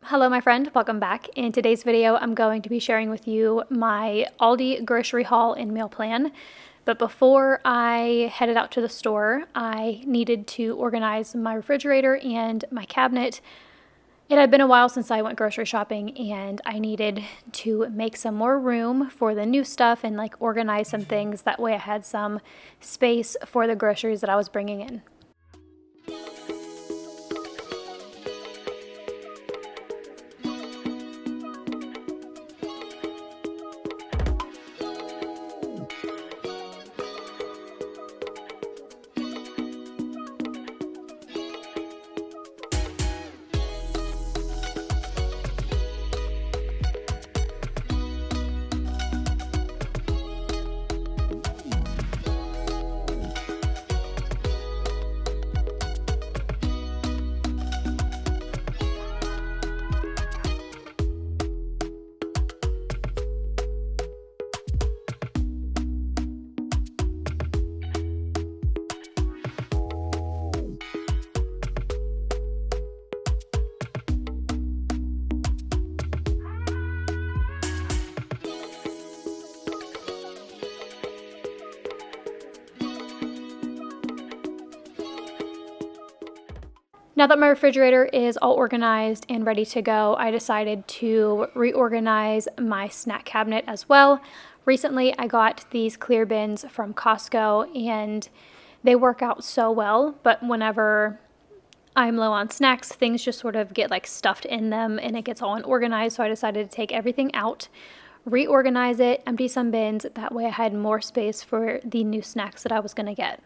Hello my friend, welcome back. In today's video, I'm going to be sharing with you my Aldi grocery haul and meal plan. But before I headed out to the store, I needed to organize my refrigerator and my cabinet. It had been a while since I went grocery shopping and I needed to make some more room for the new stuff and organize some things. That way I had some space for the groceries that I was bringing in. Now that my refrigerator is all organized and ready to go, I decided to reorganize my snack cabinet as well. Recently, I got these clear bins from Costco and they work out so well, but whenever I'm low on snacks, things just sort of get stuffed in them and it gets all unorganized. So I decided to take everything out, reorganize it, empty some bins. That way I had more space for the new snacks that I was gonna get.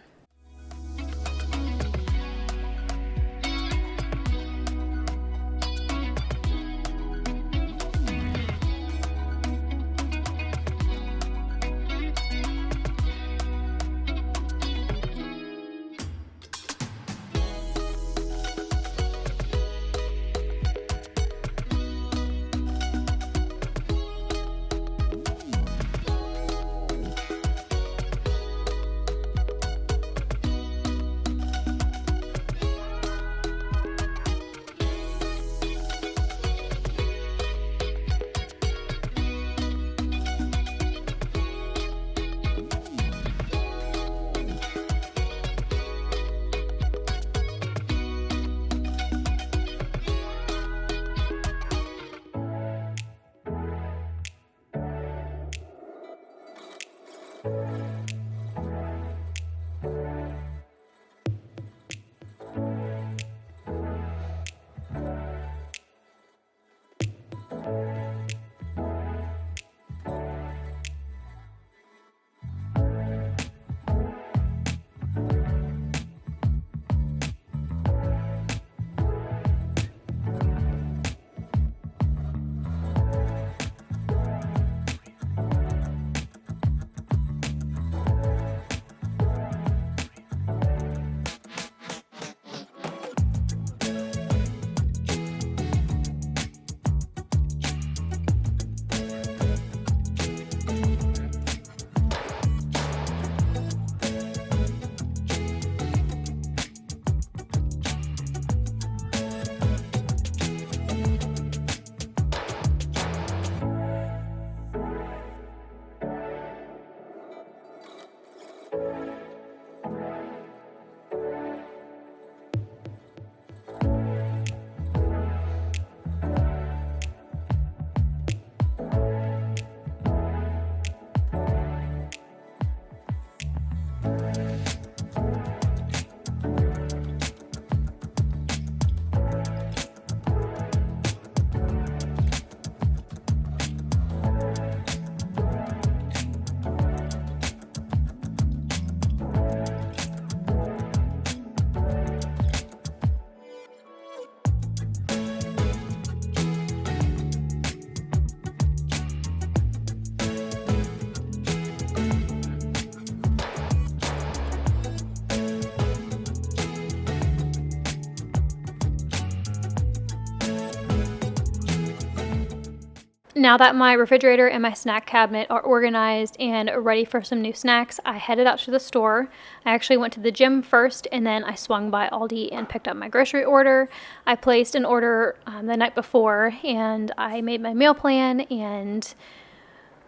Now that my refrigerator and my snack cabinet are organized and ready for some new snacks, I headed out to the store. I actually went to the gym first, and then I swung by Aldi and picked up my grocery order. I placed an order the night before, and I made my meal plan, and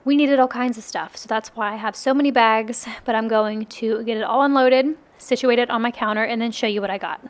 we needed all kinds of stuff. So that's why I have so many bags, but I'm going to get it all unloaded, situate it on my counter, and then show you what I got.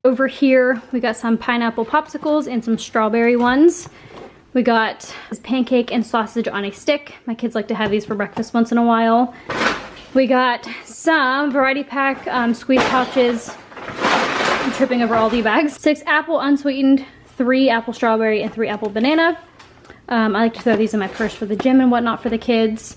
Over here, we got some pineapple popsicles and some strawberry ones. We got pancake and sausage on a stick. My kids like to have these for breakfast once in a while. We got some variety pack squeeze pouches. I'm tripping over all the bags. 6 apple unsweetened, 3 apple strawberry, and 3 apple banana. I like to throw these in my purse for the gym and whatnot for the kids.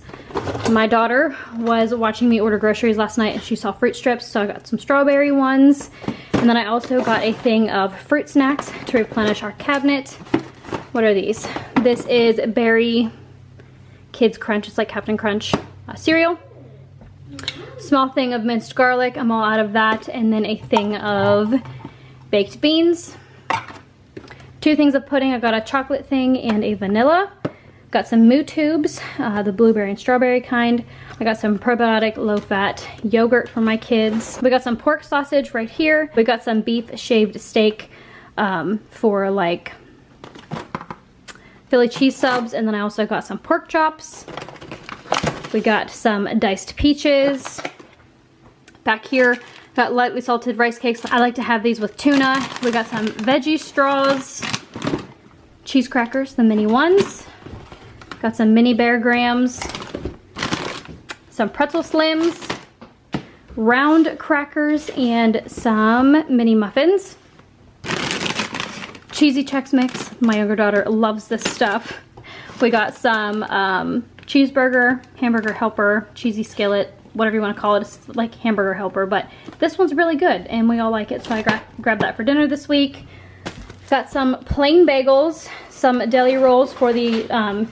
My daughter was watching me order groceries last night and she saw fruit strips, so I got some strawberry ones. And then I also got a thing of fruit snacks to replenish our cabinet. What are these? This is Berry Kids Crunch. It's like Captain Crunch cereal. Small thing of minced garlic. I'm all out of that. And then a thing of baked beans. 2 things of pudding. I got a chocolate thing and a vanilla. Got some Moo Tubes, the blueberry and strawberry kind. I got some probiotic low-fat yogurt for my kids. We got some pork sausage right here. We got some beef shaved steak for like Philly cheese subs, and then I also got some pork chops. We got some diced peaches. Back here, got lightly salted rice cakes. I like to have these with tuna. We got some veggie straws, cheese crackers, the mini ones. Got some mini Bear Grams, some pretzel slims, round crackers, and some mini muffins. Cheesy Chex Mix. My younger daughter loves this stuff. We got some cheeseburger, hamburger helper, cheesy skillet, whatever you want to call it. It's like hamburger helper, but this one's really good and we all like it, so I grabbed that for dinner this week. Got some plain bagels, some deli rolls for the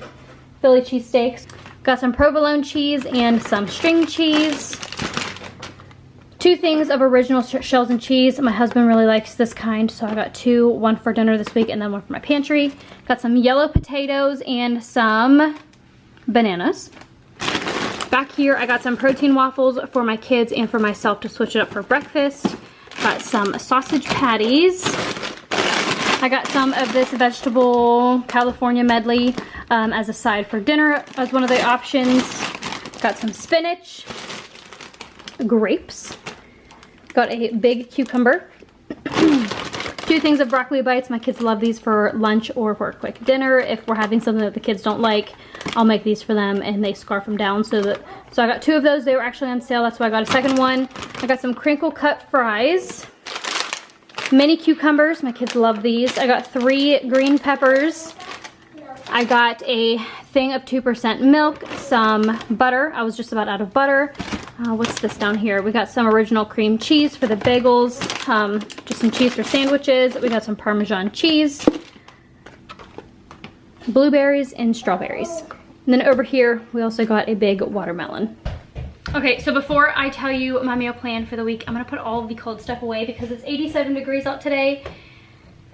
Philly cheesesteaks. Got some provolone cheese and some string cheese. 2 things of original shells and cheese. My husband really likes this kind, so I got 2, 1 for dinner this week and then 1 for my pantry. Got some yellow potatoes and some bananas. Back here, I got some protein waffles for my kids and for myself to switch it up for breakfast. Got some sausage patties. I got some of this vegetable California medley as a side for dinner as one of the options. Got some spinach, grapes, got a big cucumber, 2 things of broccoli bites. My kids love these for lunch or for a quick dinner. If we're having something that the kids don't like, I'll make these for them and they scarf them down. So I got 2 of those. They were actually on sale. That's why I got a second one. I got some crinkle cut fries, mini cucumbers. My kids love these. I got 3 green peppers. I got a thing of 2% milk, some butter. I was just about out of butter. What's this down here? We got some original cream cheese for the bagels, just some cheese for sandwiches. We got some Parmesan cheese. blueberries and strawberries. And then over here, we also got a big watermelon. Okay, so before I tell you my meal plan for the week, I'm gonna put all of the cold stuff away because it's 87 degrees out today,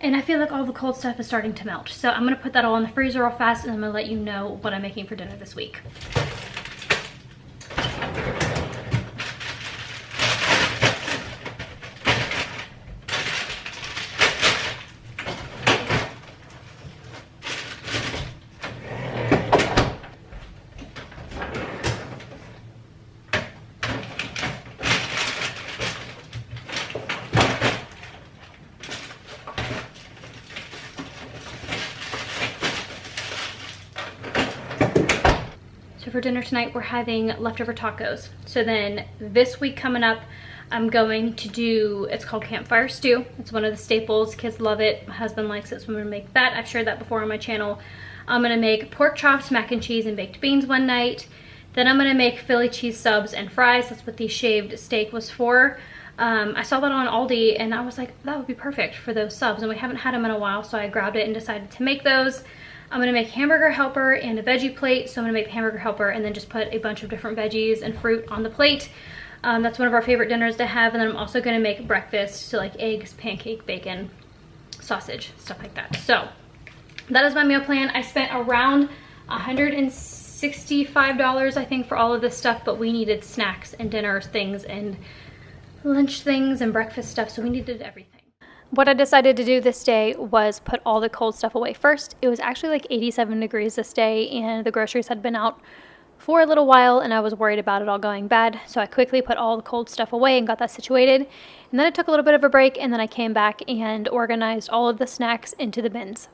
and I feel like all the cold stuff is starting to melt. So I'm gonna put that all in the freezer real fast, and I'm gonna let you know what I'm making for dinner this week. So for dinner tonight, we're having leftover tacos. So then this week coming up, I'm going to do, it's called campfire stew. It's one of the staples. Kids love it. My husband likes it, so I'm gonna make that. I've shared that before on my channel. I'm gonna make pork chops, mac and cheese, and baked beans one night. Then I'm gonna make Philly cheese subs and fries. That's what the shaved steak was for. I saw that on Aldi and I was like, that would be perfect for those subs. And we haven't had them in a while, so I grabbed it and decided to make those. I'm gonna make hamburger helper and a veggie plate. So I'm gonna make the hamburger helper and then just put a bunch of different veggies and fruit on the plate. That's one of our favorite dinners to have. And then I'm also gonna make breakfast, so like eggs, pancake, bacon, sausage, stuff like that. So that is my meal plan. I spent around $165, I think, for all of this stuff, but we needed snacks and dinner things and lunch things and breakfast stuff, so we needed everything. What I decided to do this day was put all the cold stuff away first. It was actually like 87 degrees this day, and the groceries had been out for a little while, and I was worried about it all going bad. So I quickly put all the cold stuff away and got that situated. And then I took a little bit of a break, and then I came back and organized all of the snacks into the bins.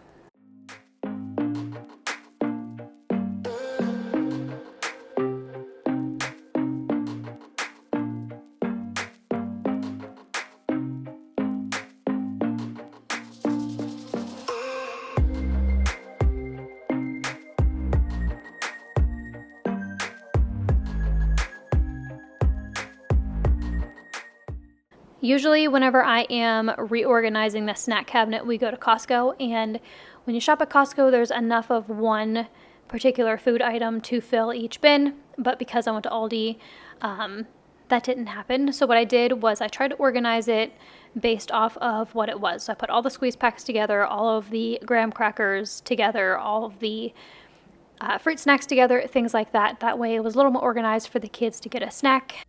Usually whenever I am reorganizing the snack cabinet, we go to Costco, and when you shop at Costco, there's enough of one particular food item to fill each bin, but because I went to Aldi, that didn't happen. So what I did was I tried to organize it based off of what it was. So I put all the squeeze packs together, all of the graham crackers together, all of the fruit snacks together, things like that. That way it was a little more organized for the kids to get a snack.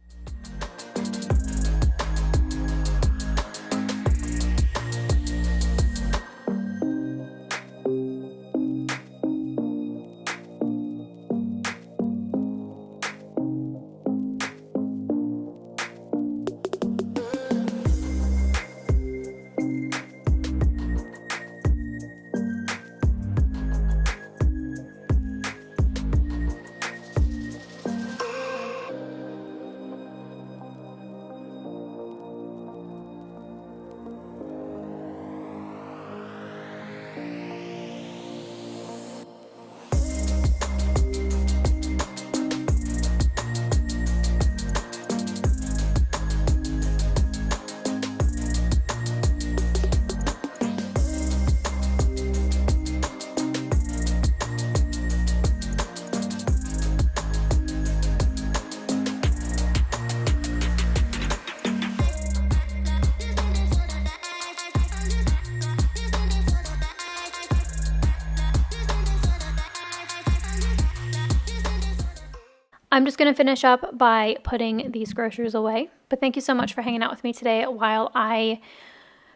I'm just going to finish up by putting these groceries away. But thank you so much for hanging out with me today while I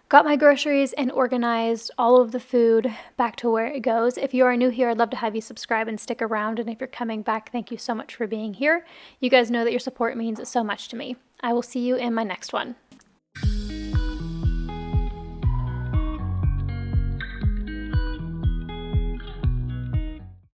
got my groceries and organized all of the food back to where it goes. If you are new here, I'd love to have you subscribe and stick around. And if you're coming back, thank you so much for being here. You guys know that your support means so much to me. I will see you in my next one.